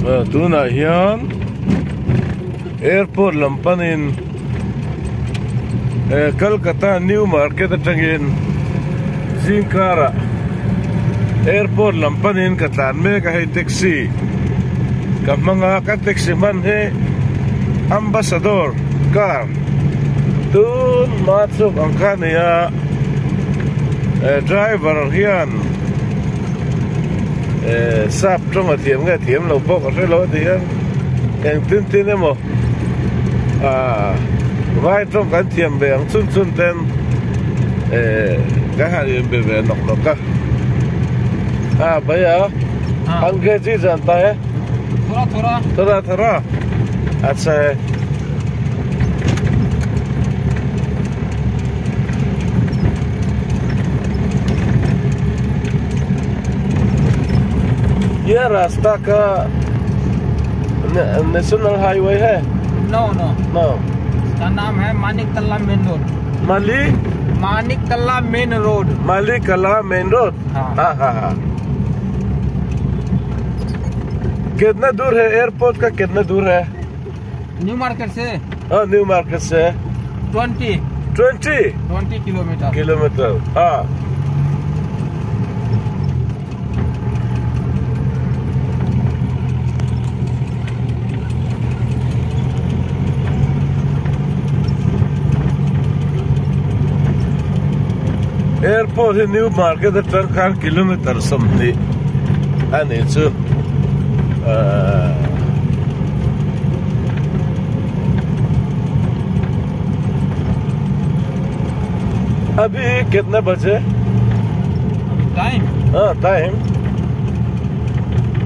tuna hian airport lampanin Kolkata New Market atangin Zinkara airport lampanin katan me ka hay taxi ka mga ka taxi man he ambassador car tun matsuk ang kaniya driver hian sap trong a thiam nga thiam lo bok a lo tiang eng tin tin emo vai trong kan thiam be ang chun chun ten ka ha be be nok nok ka भैया अंग्रेजी जानता है थोड़ा थोड़ा अच्छा है ये रास्ता का नेशनल हाईवे है नो इसका नाम है Maniktala main road Maniktala main road हाँ कितना दूर है एयरपोर्ट का कितना दूर है न्यू मार्केट से न्यू मार्केट से 20 किलोमीटर हाँ एयरपोर्ट है new market 10 kilometre something and it's अभी कितने बजे time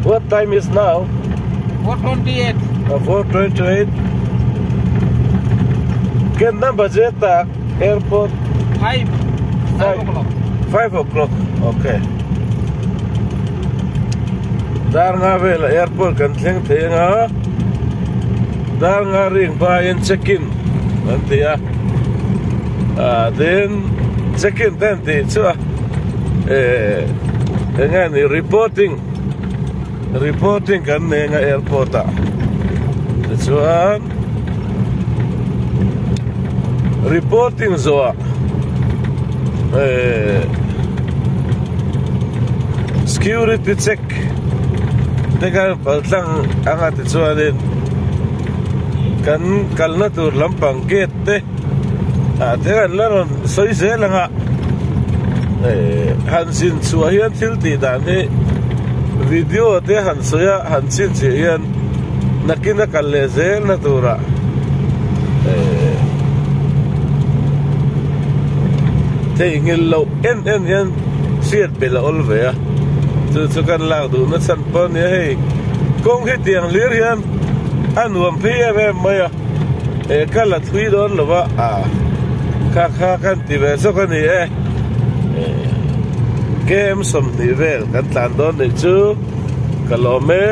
what time is now 4:28 कितने बजे तक एयरपोर्ट 5 o'clock okay dar nga vel airport kan thleng thenga dar nga ring ba in check in antia then check in then ti chu nga ni reporting kan nga airport a chuan reporting zo security check teka patlang angat chuanin kan kalna tur lampang gate te teka laron soise langa hansin chuahian thilti dan he video te hansoya hansin che hian nakina kalle zel na tura te ingil lo en yan siat bela olvea tu kan lao du na san pon ya hey kong he tiang lir hian anuam phi em maya kala thui don lova kha kan ti ve so kan ni game som ni vel kan tlan don ni chu kalome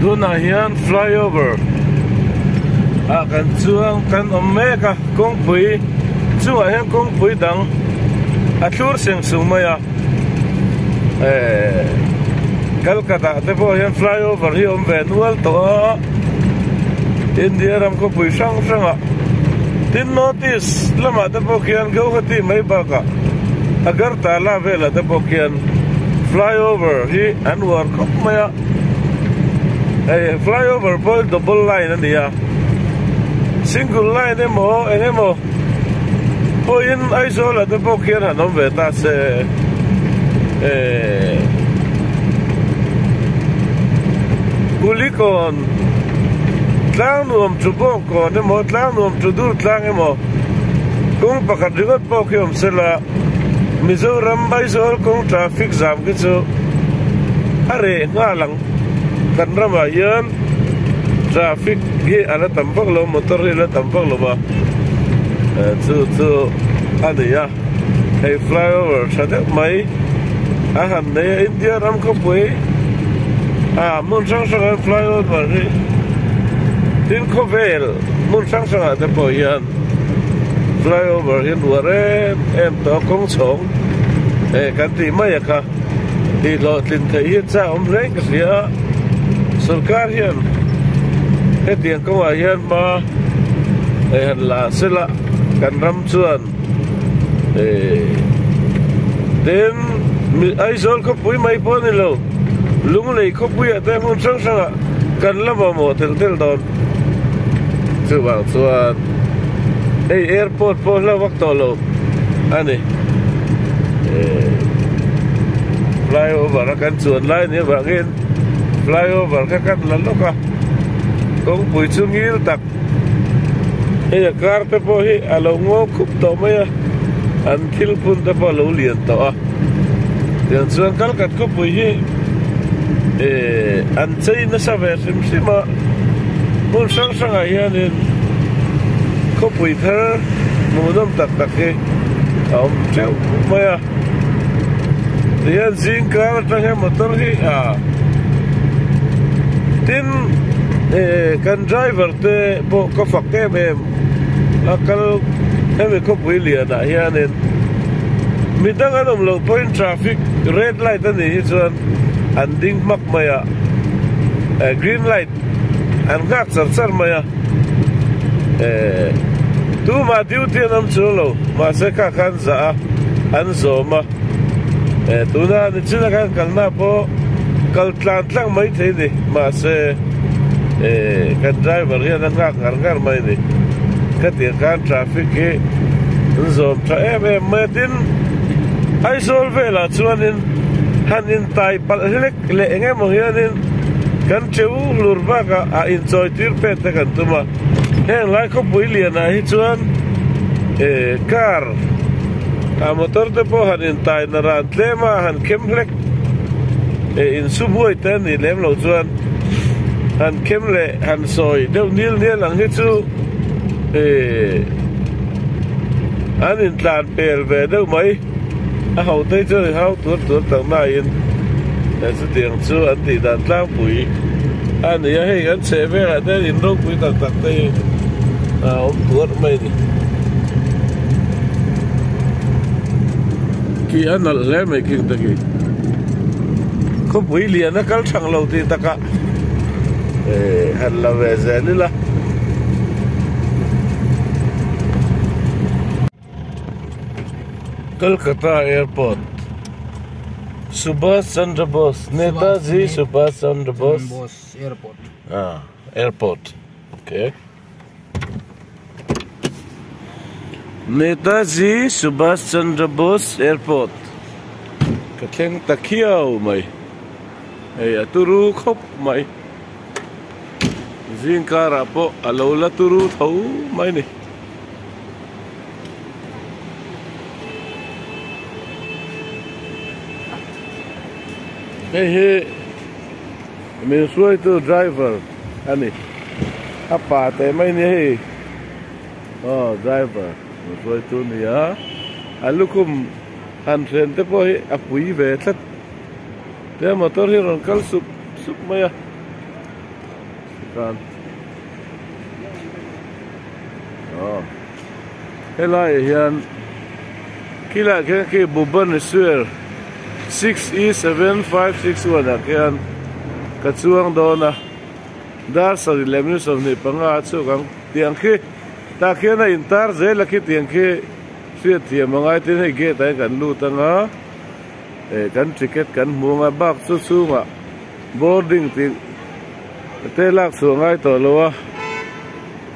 duna hian flyover kan chuang kan omeka kong pui chuwa hian kong pui dang athur seng sumaya Kolkata te po hian flyover hi om ve nual to India ram ko pui sang tin notice lama te po kian go khati mai ba ka agar tala vela te po kian flyover hi anwar ko maya flyover po double line ania single line emo po in aisola te po kian hanom ve ta se kulikon tlang nuam chubok ko ne mo tlang nuam chudur tlang emo kung pakadingot po kiom sela Mizoram baisol kung traffic jam kichu are ngalang kan rama yan traffic gi ala tampak lo motor ila tampak lo ba chu ania hey flyover sada mai ahan ne India ram ko pui mun sang flyover ri tin ko vel mun sang te po yan flyover hin ware em to kong chong kan ti mai ka thì lo tin thấy hiện ra ông rèn cái gì á sarkar hiền hết tiền công ở hiền mà hẳn là sẽ là cần rắm chuan đến ai rồi có bụi mấy bữa này lâu lúc này có bụi ở đây muốn sang sang cần lắm mà một tel đòn chưa bảo chuan airport po la waktu lo ani flyover kan chuan lai ni bangin flyover ka kan lan lo ka kong pui chungil tak e kar te po hi alo ngo khup to mai an thil pun te po lo lian to a yan chuan kal kat ko pui hi an chei na sa ve sim sima mun sang sang a hianin có bụi thơ mùa đông tắc tắc cái ông treo mày à thì anh xin cả trong cái motor hi tin can driver te bộ có phật em akal em có bụi liền à hiện nên mình đang ở đồng low point traffic red light anh ấy chuan anh ding mắc mày à green light anh gác sẵn sẵn mày à tu mà duty nam chulo mà sẽ cả khán giả anh zo mà tu na ni china kan kalna po kal tlang mai thế đi mà sẽ kan driver hian an ngar mai đi cái tiền kan traffic hi zo tra em mai tin ai sol ve la chuanin hanin tai pal le nge mo hianin kan cheu lurba ka a enjoy tir pe te kan tuma heng lai ko pui lian a hi chuan car a motor te po han in tai na ran tlema han kem hlek in suboi te ni lem lo chuan han kem le han soi deuh nil ang hi chu an in tlan pel ve deuh mai a hau te chu hau tur tang na in chu tiang chu an ti dan tlang pui an ya hei an che ve la te in ro pui tak te ông tuột mày đi khi anh nói lẽ mày kia ta kì không phải liền nó cắt thằng lâu thì ta cả hắn là về rẻ nữa là Kolkata Airport Subhash Chandra Bose Netaji Subhash Chandra Bose Airport airport okay Netaji Subhash Chandra Bose Airport. Cái thằng takiao mày, turu khop mày, riêng cả rapo, alo la turu thấu mày này. Hey, mình xuôi tu driver, anh này, apa te mày này, driver. Rồi tu nia, alukum han tren te po apui ve tlat, te motor hi ron kal sup maya, kan, helai hian, kila ke buban suer 6E7561 kian, kacuang dona, dar sa lemnu som ni panga chu kang tiang khi ta kia na intar ze la ki tiang khi siat thi mangai tin hei ge tai kan lu tanga kan ticket kan munga bak chu nga boarding ti te lak su ngai to lowa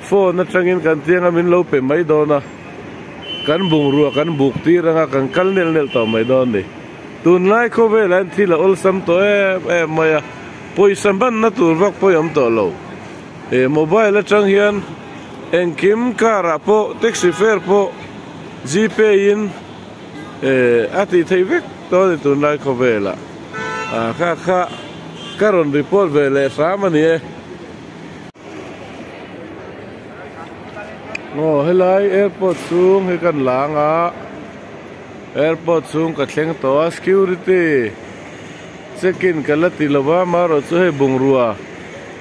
phone na changin kan tiang amin lo pe mai do na kan bung ruwa kan buk ti ranga kan kal nel to mai don ni tun lai ko ve lan thi la ol sam to maya poi samban na tur vak poi am to lo mobile la chang hian en kim kara po taxi fare po GP in ati thei vek to tun lai ko ve la kha karon report ve le samani helai airport sung he kan langa airport sung ka thleng to security check-in kalati lawa maro chu he bungrua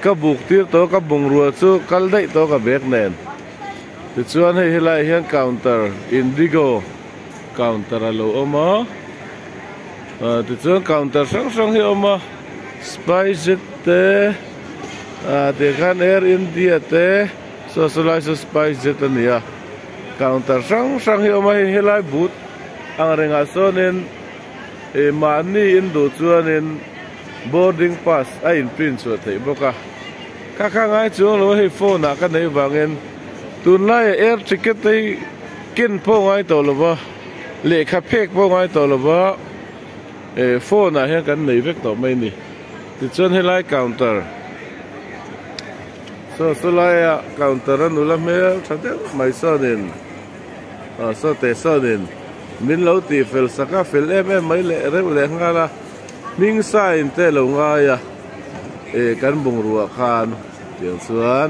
ka buk tir to ka bungrua chu kal dai to ka bek nen ti chuan he helai hian counter indigo counter alo oma thì chuan counter sang hi oma SpiceJet te thì khan Air India te socialize SpiceJet ania counter sang hi oma hi lai but ang renga sonin mani in do chuanin boarding pass a in print chu thei boka ka ngai chu lo hi phone a ka nei wangin tun lai air ticket te kin po ngai to lo ba le kha phek po ngai to lo ba phone a hian kan nei vek to mai ni ti chuan hi lai counter so lai counter an ula me thade mai sonin so te sonin min lo ti fel saka fel em mai le re le ngala ning sa in te lo nga ya kan bung ruwa khan tiang chuan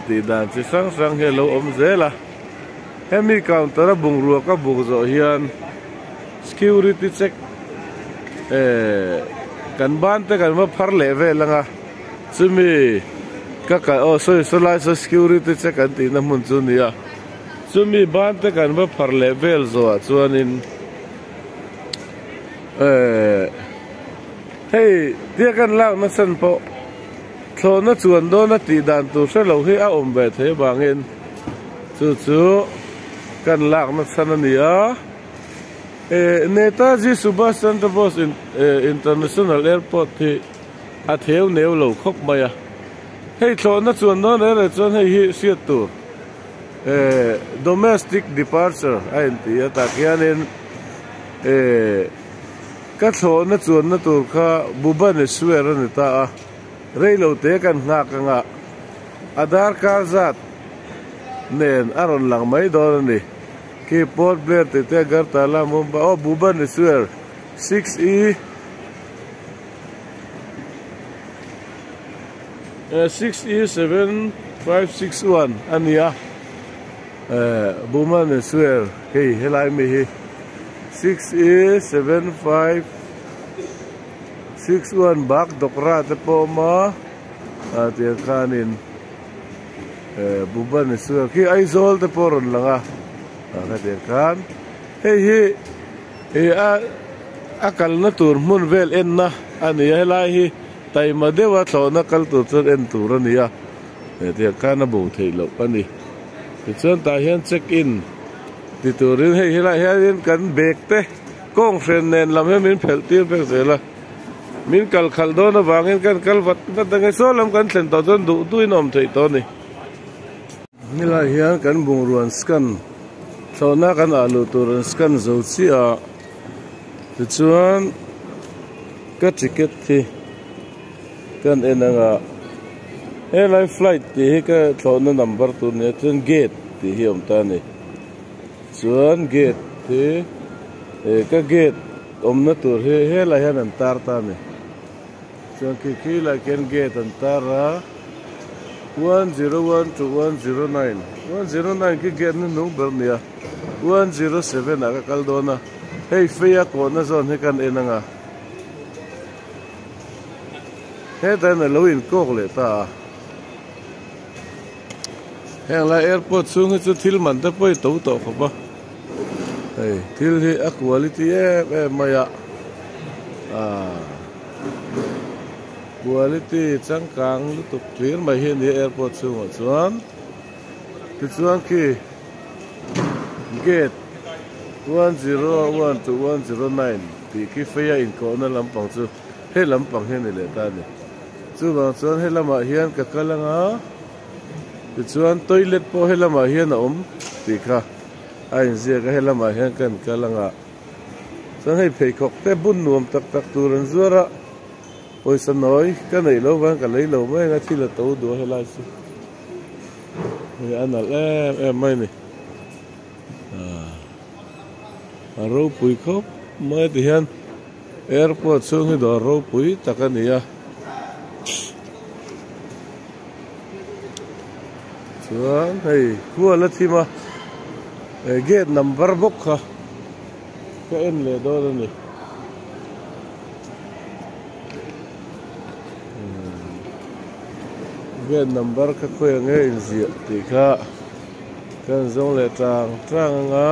ti dan chi sang he lo om zela hemi counter bung ruwa ka bung zo hian security check kan ban te kan ma phar le ve langa chumi ka so lai so security check kan ti na mun chu nia chumi ban te kan ma phar le vel zo chuanin hey dia kan lak na san po thlo na chuan do na ti dan tu se lo hi a om ve the bangin chu kan lak na san ania Netaji Subhash Chandra Bose International Airport thì theo nếu lâu khóc mày hey thlo na chuan do na chuan hey siat tu domestic departure ai ti ta kianin ka thlo na chuan na tur kha Bhubaneswar ani ta a reilo te kan nga ka nga Aadhaar card zat nen aron lang mai do ni ki Port Blair te Agartala Mumbai Bhubaneswar 6E 6E7561 ania Bhubaneswar hey helai mi hi 6E7561 bak dokra te po ma ti khanin Bhubaneswar ki aizol te poron langa ka te khan hey akal na tur mun vel enna ani helai hi tai ma dewa thlo na kal tur chon en tur ania te khan na bu thei lo ani ti chon ta hian check in ti turin hey helai hian kan bek te kong friend nen lam he min phel tir pek zela min kal khal do na wangin kan kal wat ngai so lam kan thlen to chon du tuinom thei to ni mila hian kan bung ruan scan thona kan alu tur scan zo chi a ti chuan ka ticket thi kan enanga airline flight ti ka thona number tu ne chen gate ti hi om ta ni chuan gate ti ka gate om na tur he la hian an tar ta ni chuan ki la ken gate an tara 101 to 109 109 ki gate ni nung ber nia 107 aka kaldona hey feya ko na zon he kan enanga he ta na loin kok le ta heng la airport chung chu thil man ta poi to khoba hey thil hi a quality maya quality changkang lu tu clear mai hi ni airport chung chuan ti chuan ki gate 101 to 109 ti ki feya in ko na lampang chu he lampang he ni le ta ni chu bang chuan he lama hian ka kalanga ti chuan toilet po he lama hian a om ti kha ai zia ka he lama hian kan kalanga chuan hei phei khok te bun nuam tak turan zuara poisa noi ka nei lo wang ka lei lo mai nga thila to do he lai chu he anal em mai ni ro pui khop mai ti hian airport chung hi do ro pui takania chuan hei khua la thima gate number book kha ka en le do ni gate number ka khoi nge in zia ti kha kan zong le tang nga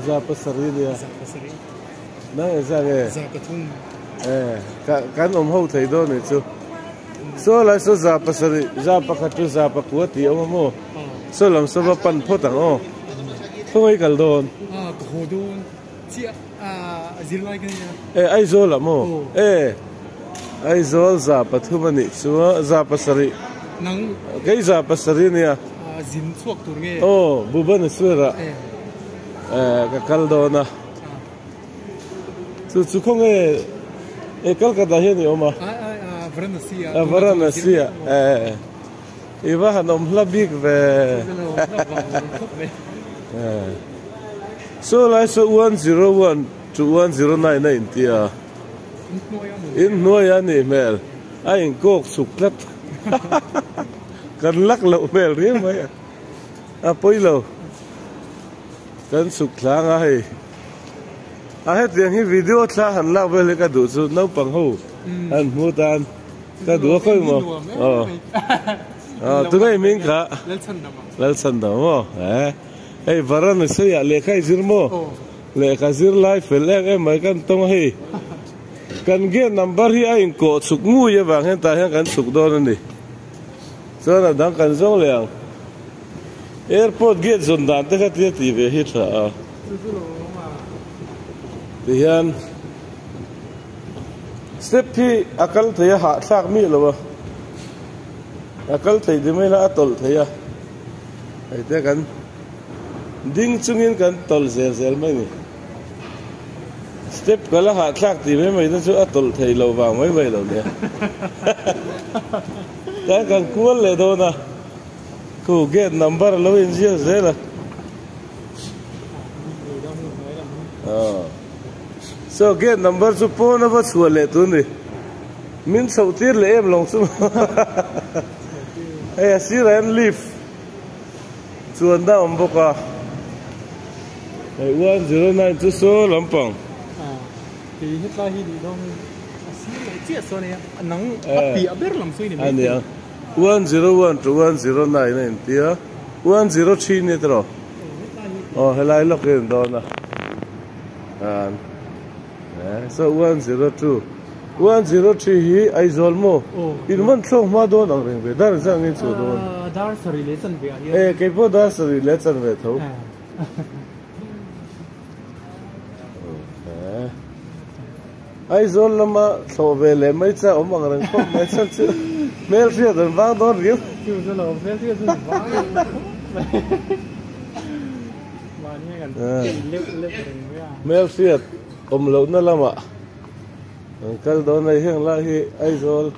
Zapasari dia. Nang sange. Kan hau thei do ni chu. So lai so zapasari, zapakatu zapakuati omo. So lam so ba pan photang o. Thoi kal don. Ko don. Chi zilai kan ya. Ai zo la mo. Ai zo zapathu mani chu zapasari. Nang kai zapasari ni ya. Zin suak tur nge. Buban suara. Ka kal dona. Chu khong kal ka da he ni oma. Varanasi. Iwa hanom labik ve. So lai so 101 to 1099 tia. In noya ni mel. Ai kok suklat. Kan lak lo mel riêng mai. Poi lo. Kan suklang ai. Hết tiếng hi video thla han lak ve le ka du chu nau pang ho. An mu tan ka du khoi mo. Tu ngai min ka. Lal san da mo. Varan se ya le khai zir mo. Le ka zir lai fel mai kan tong hi. Kan ge number hi ai ko suk ngu ye wang hen ta hen kan suk don ni. So na dang kan zong leang. Airport gate zon dan te khat ye ti ve hi tha. Ti hian step thi akal thaya ha thak mi lo. Akal thai de mai la atol thaya. Ai te kan ding chungin kan tol zel mai ni. Step kala ha thak ti mai na chu atol thai lo wang mai mai lo ne. Ta kan kual le do na. Ku gate number lo in zia zela. So gate number chu po na ba chu le tu ni. Min sau tir le em long chu. Asiran leaf. Chuan da om boka. 109 chu so lampang. Thì hết lai hi đi dong. Chia so ne nang api aber lam sui ni. Ania. 101 to 1099 tia. 103 ni tro. Helai lok in do na. So 102. 103 hi ai zol mo. In man thong ma do nang reng ve dar sang in chu do. Dar sa relation ve ya. Ke po dar sa relation ve tho. Ai zol lama tho ve le mai cha om ang rang khop mai chan chu. Mel ria dan wang don riu. Chu zo lo mel ria dan wang. Wa ni kan lep reng ve ya. Mel ria om lo na lama. Kal do nai heng la hi ai zol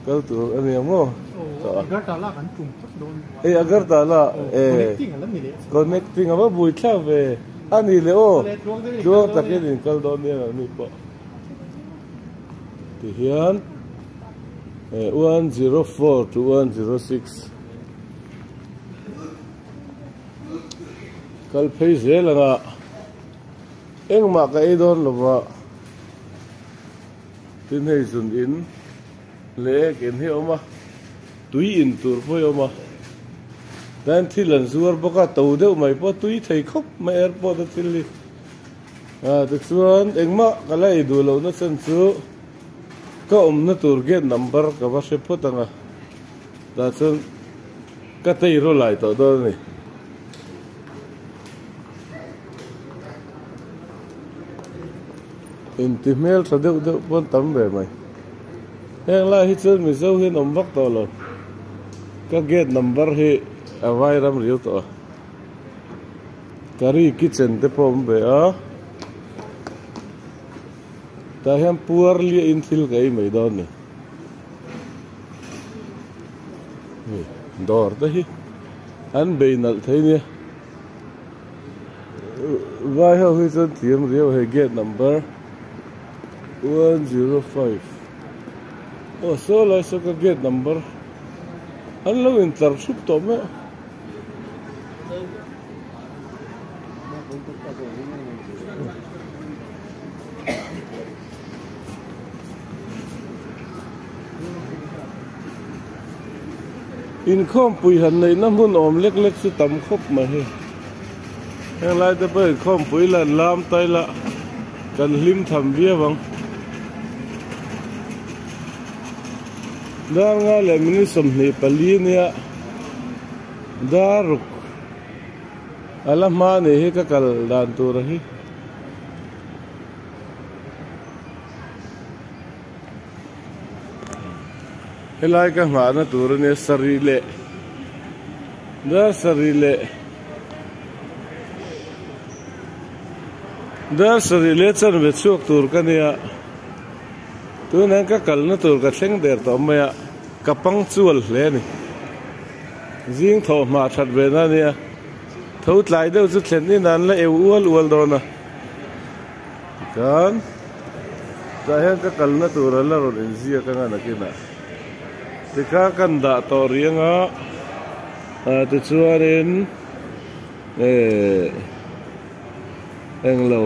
kal tu ani mo. Agar ta la kan tum don. Agar ta la connecting aba bui tha ve ani le o. Jo ta ke din kal do ni po. Ti hian 104 to 106 kal phei zelanga engma ka idon lova tin hei sun in le ken he oma tui in tur phoi oma dan thilan zuar boka to deuh mai po tui thei khop ma airport a thili te chuan engma kalai du lo na chan chu ka na tur gate number ka ba se photanga ta chun ka tei ro lai to do ni intimel sa deuh pon tam ve mai heng la hi chun mi zo hin om bak to lo ka gate number hi avai ram riu to kari kitchen te pom be a ta hian puar lia in thil kai mai don ni dor ta hi an beinal thei ni vai ho hi chun thiam riu he gate number 105 so lai so ka gate number an lo in tar sup to me in khom pui han nei na mun om lek lek su tam khop ma he ยังไล่จะไปข้อมปุ๋ยละลามไตละกันลิมทำเบี้ยบังด้านง่ายเลยมินิสมนีปลีเนี่ยดารุกอัลมาเนี่ยให้ก็กัลดานตัวระฮีเฮลัยก็มาหน้าตัวเนี่ยสรีเละดาสรีเละดาสรีเละจันเวชวกตัวกันเนี่ยตัวนั้นก็กัลหน้าตัวก็เช่งเดือดต่อมากับปังจวลเลยนี่ยิ่งโถมาชัดเวน่าเนี่ยทุกหลายเดือนสุดเช่นนี้นั่นละเอวอ้วนโดนนะกันแต่เห็นก็กัลหน้าตัวละรถอินเซียกันนะกินนะที่ข้ากันด่าต่อเรียงติดชัวเรนเอ็งเรา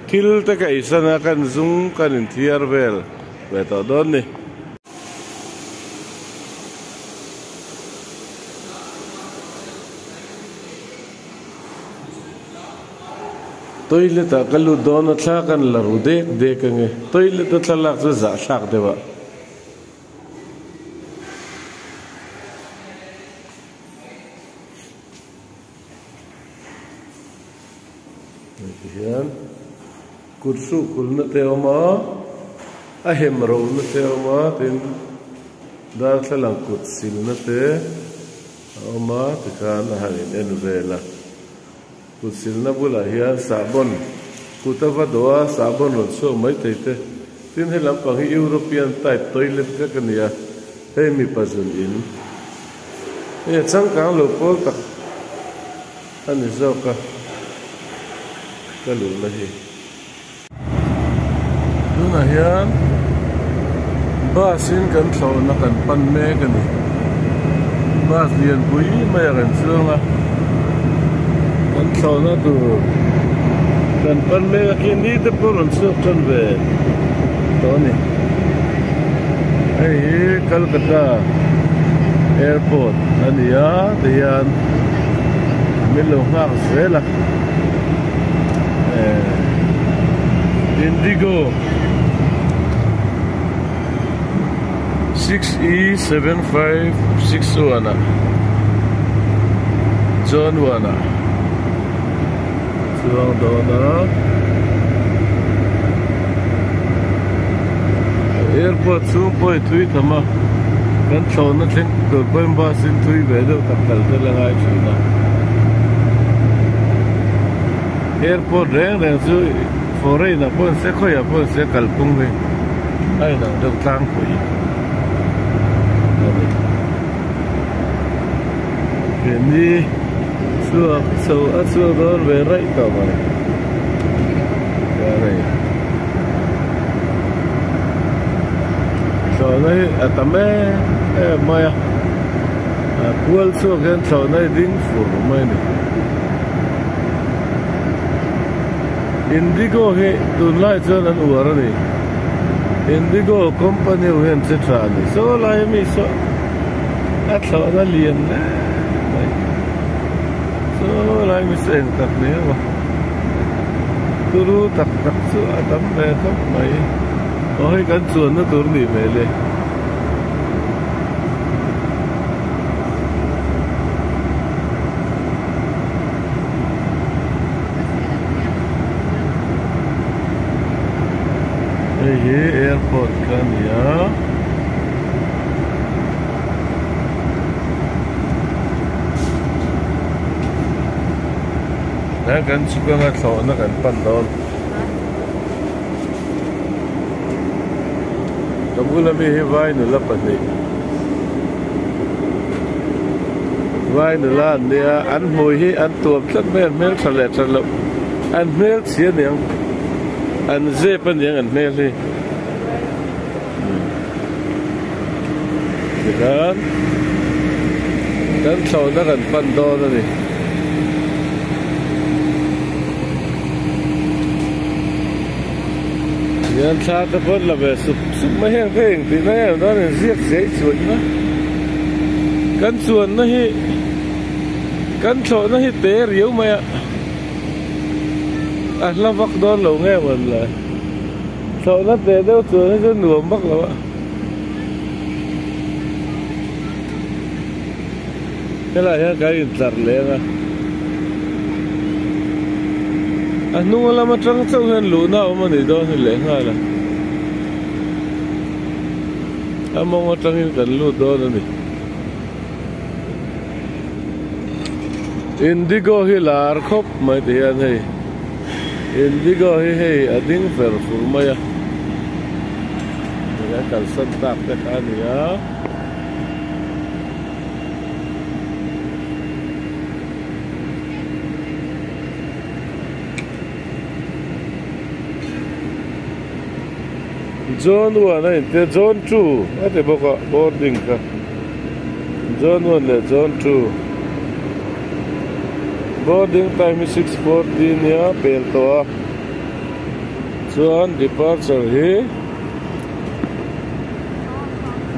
ทิลตะไคร้สนากันซุงกันอินเทียร์เวลเวทอดอนนี่ตัวอิเลตากลูดอนทลากันลารูเด็กกันไงตัวอิเลตทลากจะจ่าชักเดวะกุศลกุลนเทวมาอาเหมรูนเทวมาตินดาร์ทลังกุศลนเทวมาติการอาหารเอ็นเวล่ากุศลนบุลาฮิอาสาบอนกุตวัดว่าสาบอนรถสู้ไม่ติดตินให้ลำพังยุโรปียนไต่ตัวเล็กกันเนี่ยให้มีปัจจุบันเนี่ยสังกังลูกโป่ตักอันนี้เจ้าก็รู้เลยดูนะเฮียนบ้าสินกันเขานักกันปั้นแม่กันนี่บ้าเรียนปุยไม่กันเสื่องละกันเขานะดูกันปั้นแม่กินนี่แต่พวกเราเสื่อมจนเวตอนนี้ไอ้คัลคัตตาแอร์พอร์ตอันนี้เดียนไม่ลงห้างเสียละIndigo 6E7561 John Wana Tuang Dona Airport soon boy tui thama kan thawna thleng tur poim ba sin tui ve do takal te langai thina Airport reng chu foray na pon se khoya pon se kalpung ni ai nang dok tang pui ni so don ve rai ta ma ya nei so nei atame maya kual so gen so nei ding fu mai ni Indigo he tunlai chuan an uar ani Indigo company hen che tha ni so lai mi so a thawna lian na so lai mi sen tak ne wa turu tak chu adam be khop mai oi kan chuan na tur ni me le ये एयरपोर्ट का निया नाกันสุกังอัดเขานะกันปั่นดอนกับบุลมีให้ไว้หนึ่งละปันนี่ไว้หนึ่งละเนี่ยอันมวยให้อันตัวสักแม่เมลสลัดสลับอันเมลเสียเนี่ยอันเจ็บเป็นอย่างอันเมลเลยกันเขานักกันปั่นดอนนี่ยันชาตะพนละเบสุกไม่แห้งเพ่งตีไม่แห้งตอนนี้เสียเสียส่วนนะกันส่วนนะฮิกันเขานะฮิเตะเรียวมา la vak don lo nghe mình là sợ nó té đâu tuổi nó rất nuông bắc rồi ạ cái này cái in chặt lên nung là mà trăng sâu hơn lũ nào mà để đó thì lấy ngay là mong mà trăng in cần lũ đó nữa Indigo hi lar khop mai te an hei Indigo hi hei ading fer fur mai a ya kan san tak te ka ni a Zone 1 ai te zone 2 ate boka boarding ka Zone 1 le zone 2 Boarding time is 6:14 ya pel to chuan departure hi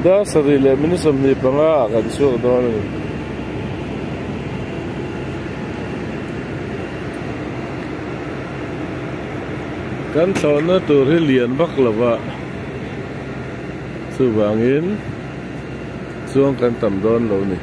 da sari le minisam ni panga kan chu do ni kan thona tur hi lian bak lawa chu wangin chuang kan tam don lo ni